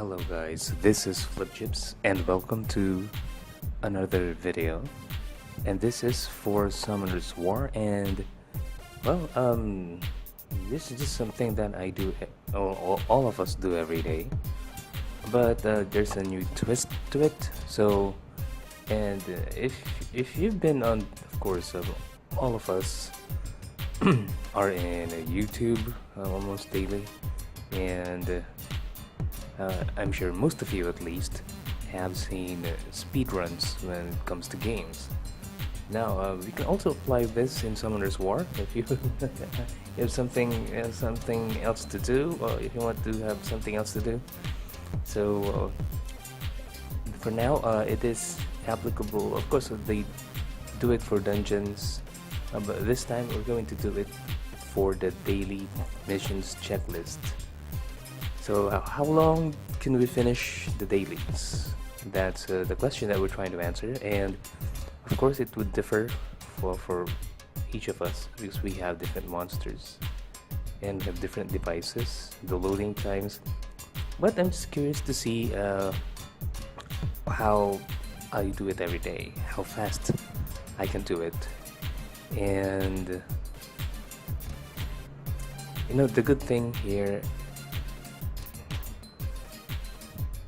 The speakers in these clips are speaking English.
Hello guys, this is FlipChips and welcome to another video. And this is for Summoner's War, and well, this is just something that I do, all of us do every day. But there's a new twist to it. So, and if you've been on, of course, all of us are in YouTube almost daily, and I'm sure most of you at least have seen speedruns when it comes to games. Now we can also apply this in Summoner's War if you have something else to do, or if you want to have something else to do. So for now, it is applicable. Of course, they do it for dungeons, but this time we're going to do it for the daily missions checklist. So how long can we finish the dailies? That's the question that we're trying to answer, and of course it would differ for each of us because we have different monsters and have different devices, the loading times. But I'm just curious to see how I do it every day, how fast I can do it. And you know, the good thing here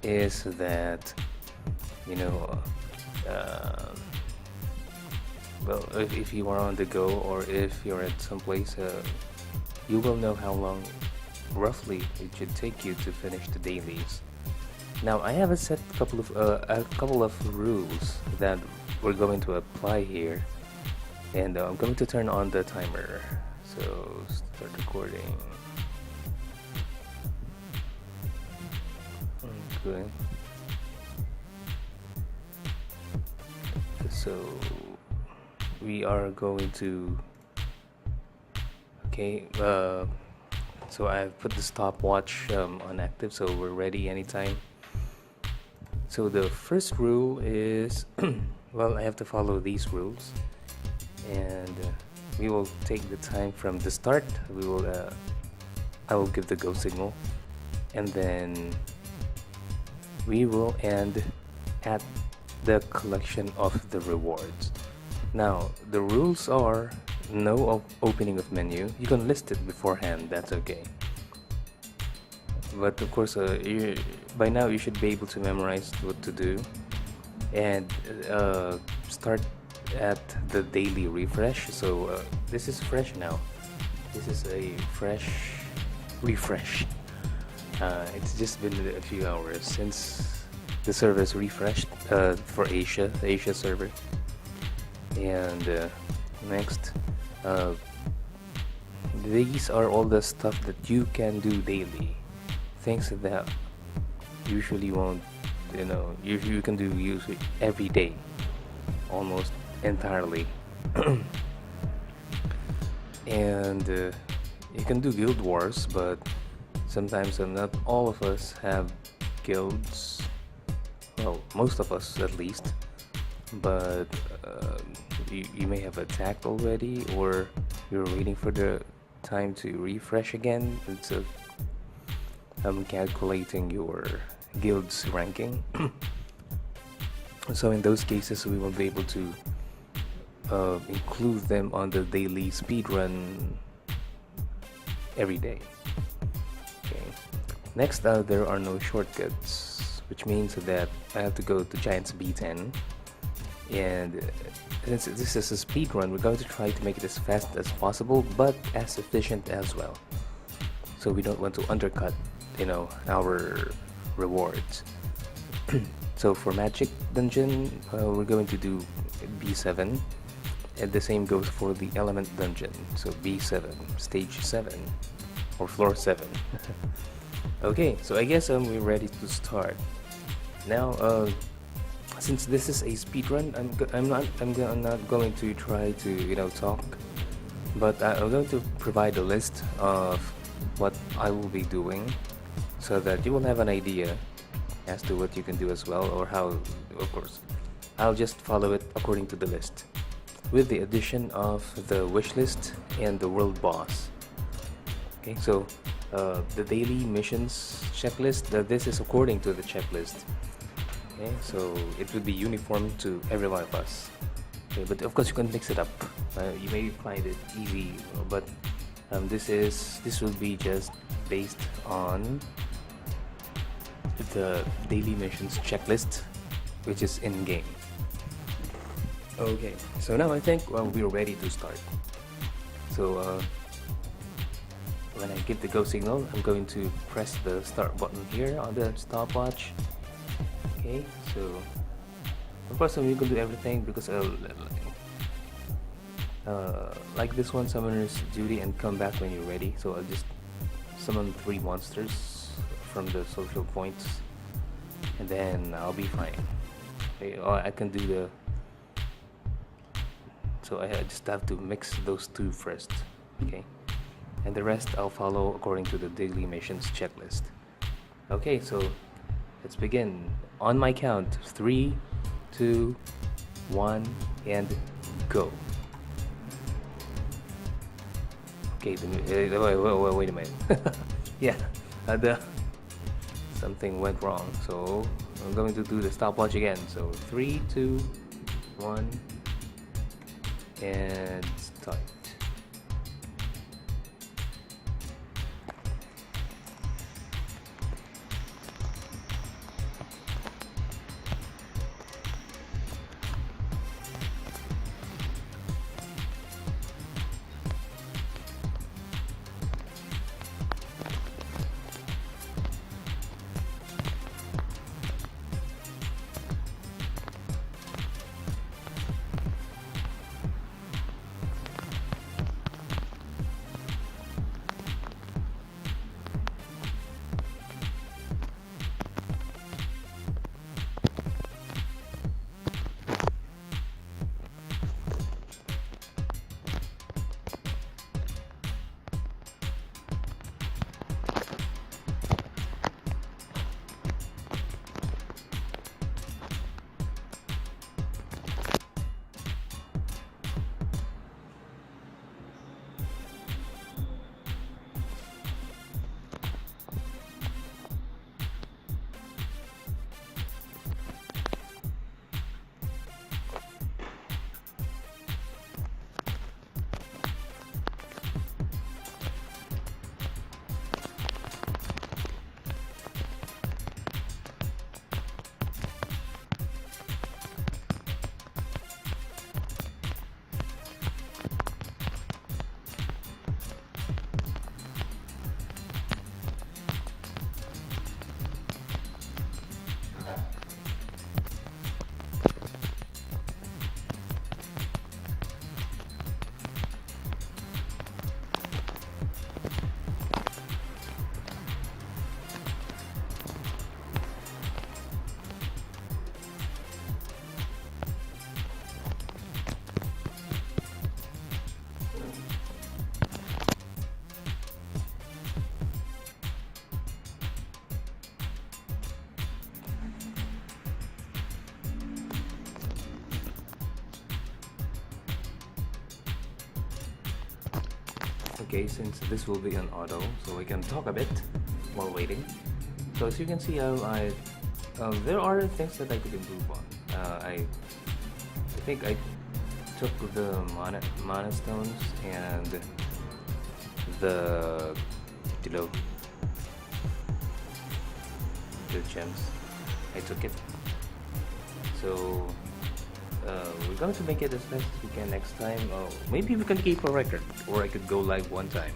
is that, you know, well, if you are on the go or if you're at some place, you will know how long roughly it should take you to finish the dailies. Now I have a couple of rules that we're going to apply here, and I'm going to turn on the timer. So start recording. Okay. So we are going to, okay, so I've put the stopwatch on active, so we're ready anytime. So the first rule is well, I have to follow these rules, and we will take the time from the start. I will give the go signal, and then we will end at the collection of the rewards. Now the rules are no opening of menu. You can list it beforehand, that's okay, but of course by now you should be able to memorize what to do, and start at the daily refresh. So this is fresh now. This is a fresh refresh. It's just been a few hours since the server's refreshed for Asia, the Asia server. And next, these are all the stuff that you can do daily, things that usually won't, you know, you can do usually every day, almost entirely. And you can do guild wars, but sometimes not all of us have guilds. Well, most of us at least. But you may have attacked already, or you're waiting for the time to refresh again. It's calculating your guild's ranking. So in those cases, we will be able to include them on the daily speedrun every day. Okay. Next, there are no shortcuts, which means that I have to go to Giants B10, and since this is a speed run, we're going to try to make it as fast as possible but as efficient as well, so we don't want to undercut, you know, our rewards. So for magic dungeon, we're going to do B7, and the same goes for the element dungeon, so B7, stage 7 or floor 7. Okay, so I guess we're ready to start now. Since this is a speedrun, I'm not going to try to, you know, talk, but I'm going to provide a list of what I will be doing, so that you will have an idea as to what you can do as well, or how. Of course, I'll just follow it according to the list, with the addition of the wish list and the world boss. Okay, so the daily missions checklist. This is according to the checklist. Okay, so it would be uniform to every one of us. Okay, but of course you can mix it up. You may find it easy, but this will be just based on the daily missions checklist, which is in game. Okay, so now I think we're ready to start. So when I give the go signal, I'm going to press the start button here on the stopwatch. Okay, so of course I'm going to do everything because like this one, Summoner's Duty and Comback when you're ready. So I'll just summon 3 monsters from the social points, and then I'll be fine. Okay, or I can do the. So I just have to mix those 2 first. Okay, and the rest I'll follow according to the daily missions checklist. Okay, so let's begin. On my count, 3, 2, 1, and go. Okay, wait a minute. Yeah, something went wrong. So I'm going to do the stopwatch again. So 3, 2, 1, and start. Okay, since this will be an auto, so I can talk a bit while waiting. So as you can see, there are things that I could improve on. I think I took the mana stones and the the gems. I took it. So we're going to make it as best as we can next time. Maybe we can keep a record, or I could go live one time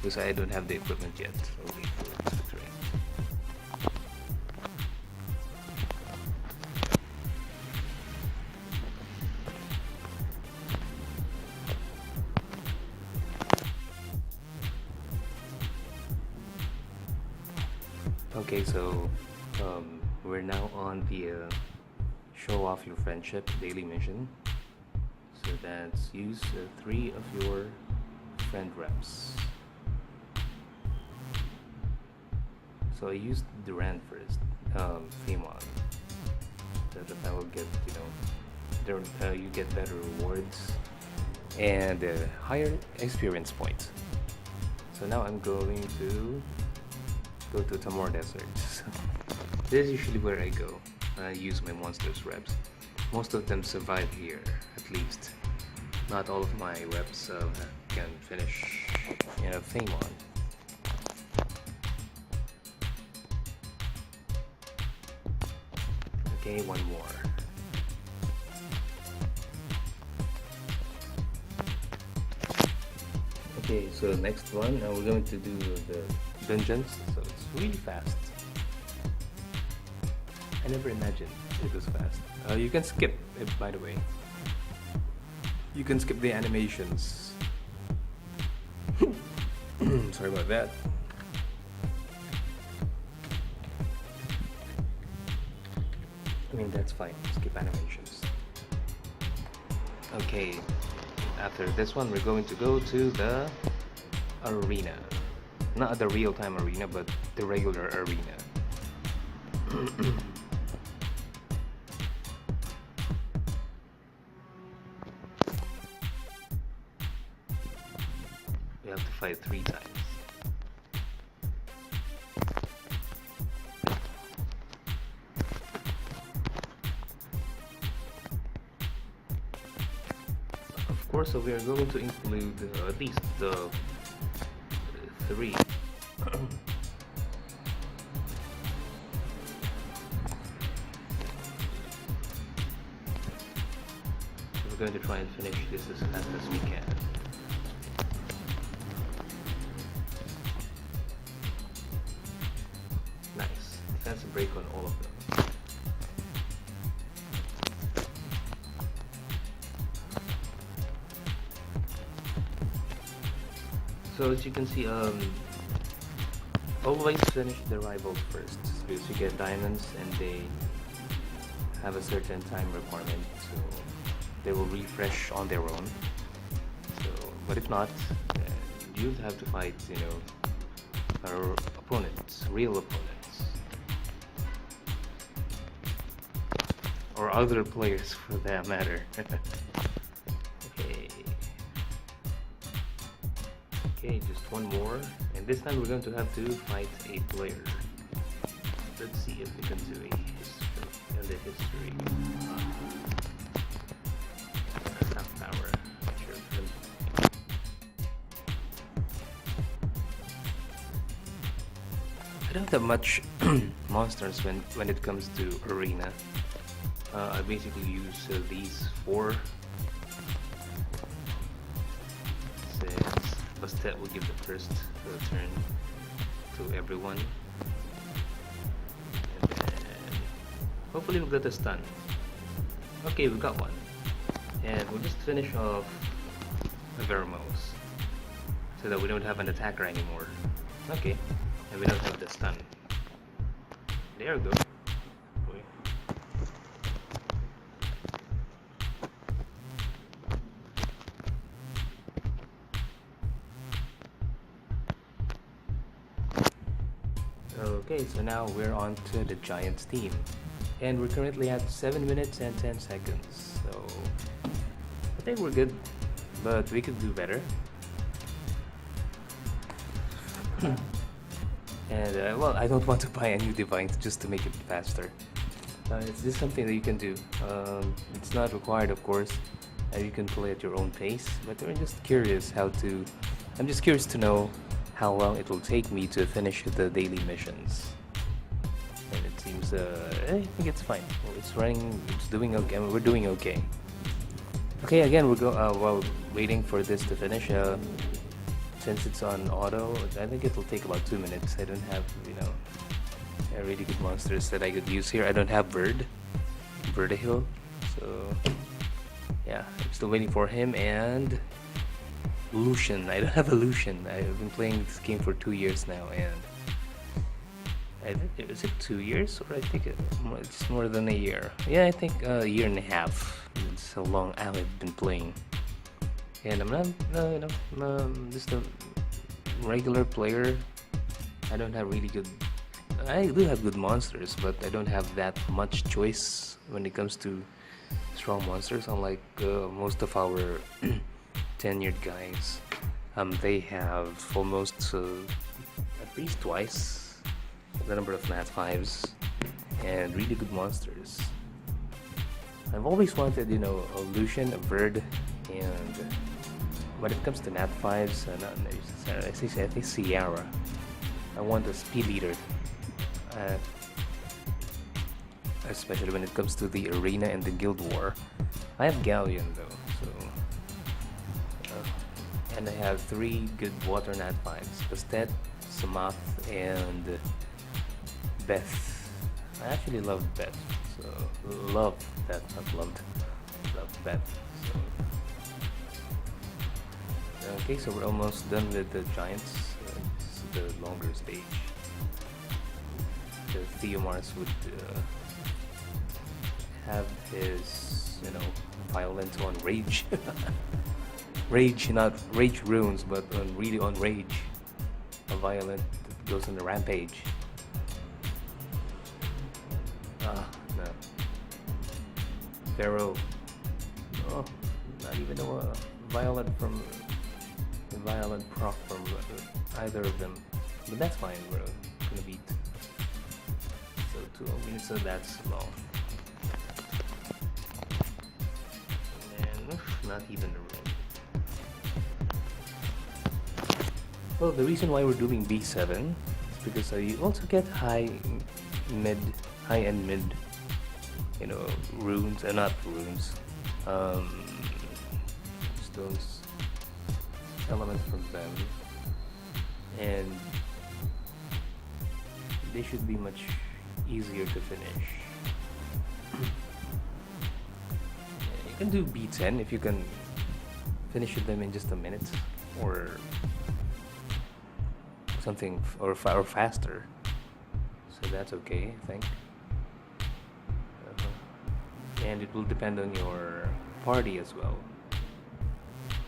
because I don't have the equipment yet. Okay, that's great. Okay, so we're now on the show off your friendship daily mission. So that's use 3 of your friend reps. So I used Duran first, Femon. That will get, you get better rewards and higher experience points. So now I'm going to go to Tamor Desert. So this is usually where I go. I use my monsters reps. Most of them survive here, at least. Not all of my reps can finish, fame on. Okay, one more. Okay, so the next one, we're going to do the dungeons, so it's really fast. I never imagined it was fast. You can skip it, by the way. You can skip the animations. Sorry about that. I mean, that's fine. Skip animations. Okay, after this one, we're going to go to the arena. Not the real-time arena, but the regular arena. We have to fight 3 times. Of course, so we are going to include at least the 3. We're going to try and finish this as fast as we can. Nice. That's a break on all of them. So as you can see, always finish the rivals first, because you get diamonds and they have a certain time requirement, so they will refresh on their own. So, but if not, you'll have to fight, our opponents, real opponents, or other players for that matter. Okay, just one more, and this time we're going to have to fight a player. Let's see if we can do a history and the history. Half power. Sure. I don't have much monsters when it comes to arena. I basically use these 4. That will give the first turn to everyone, and then hopefully we'll get a stun. Okay, we got one, and we'll just finish off Vermos so that we don't have an attacker anymore. Okay, and we don't have the stun. There we go. Okay, so now we're on to the Giants team, and we're currently at 7 minutes and 10 seconds, so I think we're good, but we could do better. And well, I don't want to buy a new device just to make it faster. It's just something that you can do. It's not required, of course. You can play at your own pace, but I'm just curious I'm just curious to know how long it will take me to finish the daily missions. And it seems, I think it's fine. Well, it's running, it's doing okay. I mean, we're doing okay. Okay, again, we'll go, while waiting for this to finish, since it's on auto, I think it'll take about 2 minutes. I don't have, really good monsters that I could use here. I don't have Vertihill, so yeah, I'm still waiting for him, and Lucian. I don't have a Lucian. I've been playing this game for 2 years now, and I think, is it 2 years, or I think it's more than a year. Yeah, I think a year and a half. It's so long I've been playing, and I'm not, just a regular player. I don't have really good. I do have good monsters, but I don't have that much choice when it comes to strong monsters, unlike most of our tenured guys. They have almost at least twice the number of Nat 5s and really good monsters. I've always wanted, you know, a Lucian, a Bird, and when it comes to Nat 5s, I think Sierra. I want a Speed Leader, especially when it comes to the Arena and the Guild War. I have Galleon though, so and I have 3 good Water Nat 5s: Bastet, Samath, and Beth. I actually love Beth, so love Beth, not loved. Love Beth. Okay, so we're almost done with the Giants. This is the longer stage. The Theomars would have his, you know, violent on rage. Rage, not rage runes, but really on rage. A violent that goes on a rampage. Ah, no. Pharaoh. Oh, not even a violent proc from either of them. But that's fine, we're gonna beat. So 2 minutes, so that's long. And not even a room. Well, the reason why we're doing B7 is because you also get high-end mid, you know, runes, not runes, stones, elements from them, and they should be much easier to finish. You can do B10 if you can finish them in just a minute, or something, or faster. So that's okay, I think. And it will depend on your party as well,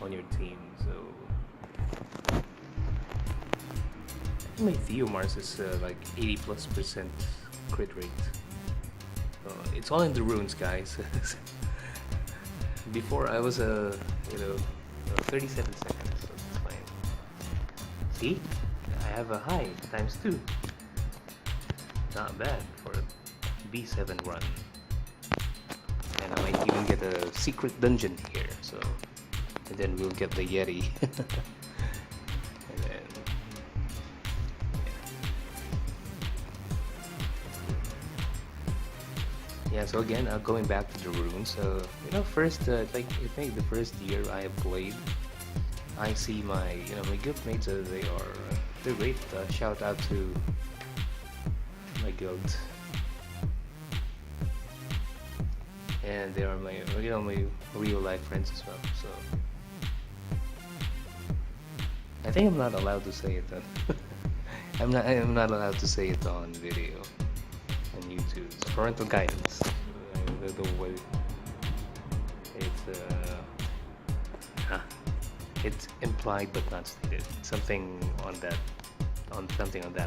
on your team. So my Theomars is like 80+% crit rate. It's all in the runes, guys. Before I was 37 seconds, so it's fine. See, I have a high ×2. Not bad for a B7 run. And I might even get a secret dungeon here, so, and then we'll get the Yeti. And then, yeah, so again, going back to the runes, you know, first, I think the first year I have played, I see my guildmates, they're great. Shout out to my guild. And they are my real life friends as well. So I think I'm not allowed to say it. I'm not allowed to say it on video on YouTube. It's parental guidance. The way it's implied but not stated. Something on that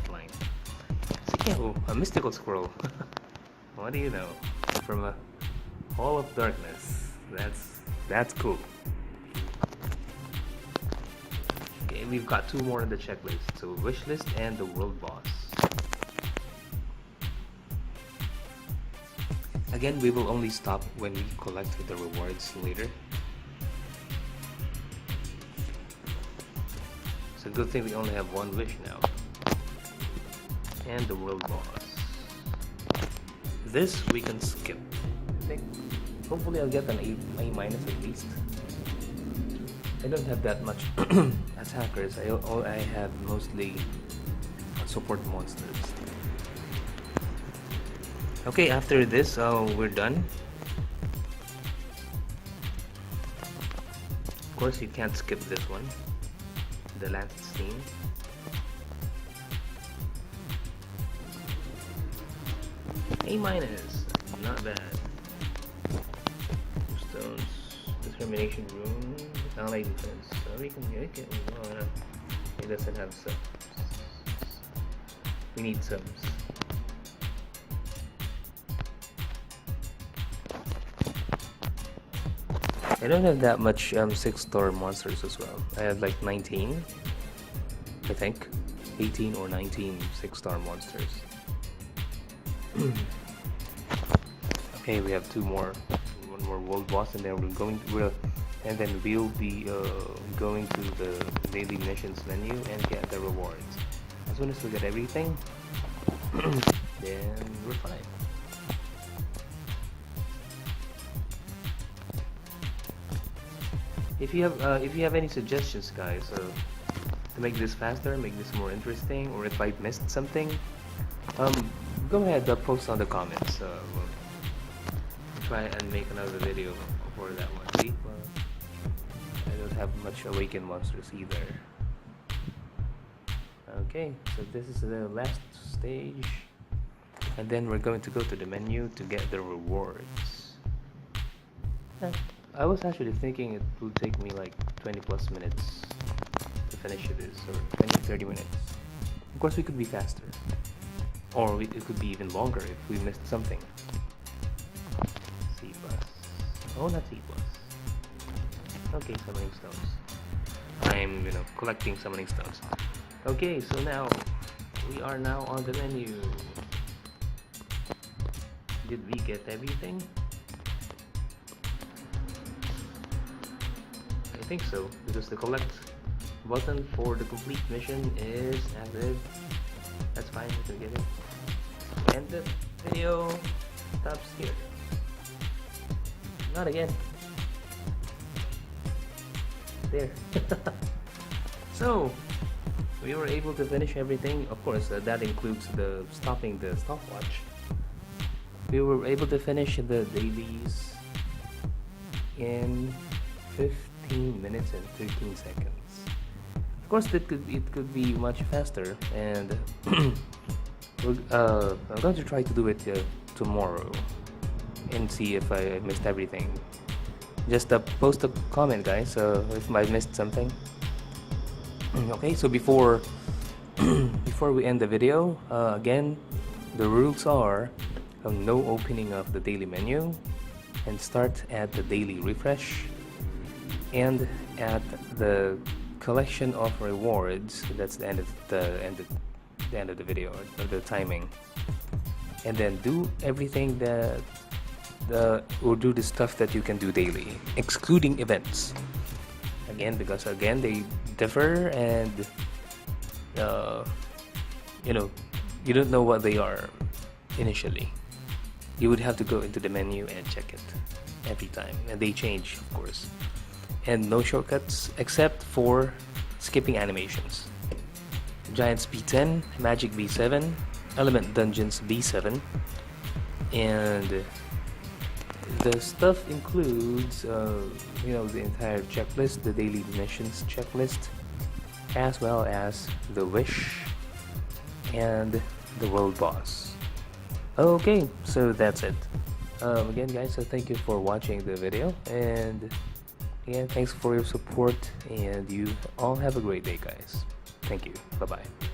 line. So, a mystical scroll. What do you know? From a Hall of Darkness. That's cool. Okay, we've got 2 more on the checklist. So wishlist and the world boss. Again, we will only stop when we collect the rewards later. It's a good thing we only have 1 wish now. And the world boss. This we can skip. I think hopefully I'll get an A- at least. I don't have that much attackers. I have mostly support monsters. Okay, after this, we're done. Of course, you can't skip this one. The last scene. A-, not bad. Stones, determination rune, ally defense. So we can it doesn't have subs. We need subs. I don't have that much 6-star monsters as well. I have like 19, I think, 18 or 19 6-star monsters. Okay, we have one more world boss, and then we'll be going to the daily missions menu and get the rewards. As soon as we get everything, then we're fine. If you have any suggestions, guys, to make this faster, make this more interesting, or if I missed something, go ahead, post on the comments. We'll try and make another video for that one. See, I don't have much awakened monsters either. Okay, so this is the last stage, and then we're going to go to the menu to get the rewards. I was actually thinking it will take me like 20 plus minutes to finish this, or 20-30 minutes. Of course, we could be faster, or it could be even longer if we missed something. C plus. Oh, not C plus. Okay, summoning stones. I'm, collecting summoning stones. Okay, so now we are now on the menu. Did we get everything? I think so, because the collect button for the complete mission is active. That's fine, we can get it. And the video stops here. Not again. There. So we were able to finish everything. Of course, that includes the stopping the stopwatch. We were able to finish the dailies in 15 minutes and 13 seconds. Of course, it could be much faster, and I'm going to try to do it tomorrow and see if I missed everything. Just post a comment, guys, if I missed something. Okay, so before we end the video, again, the rules are no opening of the daily menu, and start at the daily refresh, and at the collection of rewards. That's the end of the video, or the timing, and then do everything or do the stuff that you can do daily, excluding events. Again, because they differ, and you don't know what they are initially. You would have to go into the menu and check it every time, and they change, of course. And no shortcuts except for skipping animations. Giants B10, Magic B7, Element Dungeons B7, and the stuff includes the entire checklist, the daily missions checklist, as well as the wish and the world boss. Okay, so that's it. Again, guys, so thank you for watching the video, and again, thanks for your support, and you all have a great day, guys. Thank you. Bye bye.